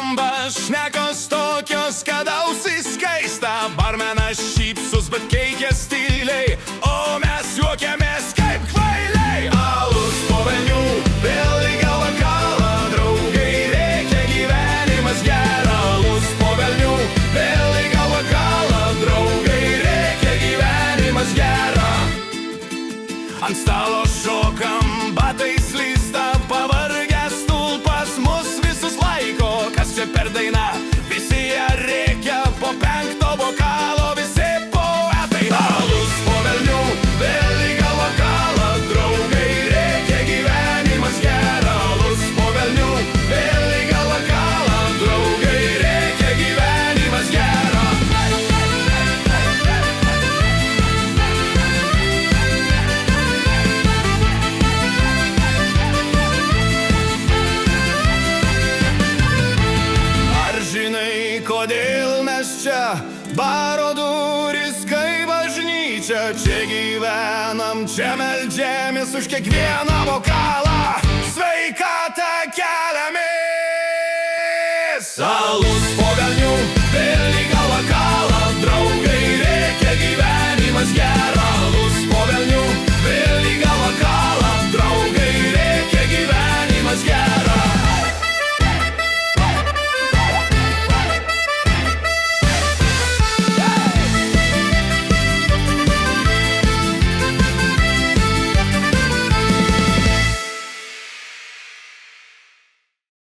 skamba šnekos tokios, kad ausis kaista. Barmenas šypsus, bet keikės tyliai, o mes juokiamės kaip kvailiai. Alus po velnių, vėl į galvą kala, draugai, reikia gyvenimas gera. Alus po velnių, vėl į galvą kala, draugai, reikia gyvenimas gera. Ant stalo šokam, batai slysta, pavargęs stulpas mus visus laiko. Kas čia per daina? Visi jie rėkia po 5 bokalo, visi poetai. Alus po velnių, vėl į galvą kala, draugai, reikia gyvenimas gera. Alus po velnių, vėl į galvą kala, draugai, reikia gyvenimas gera. Žinai, kodėl mes čia baro duris kaip bažnyčia? Čia gyvenam, čia meldžiamės už kiekvieną bokalą, sveikatą keliamės. Alus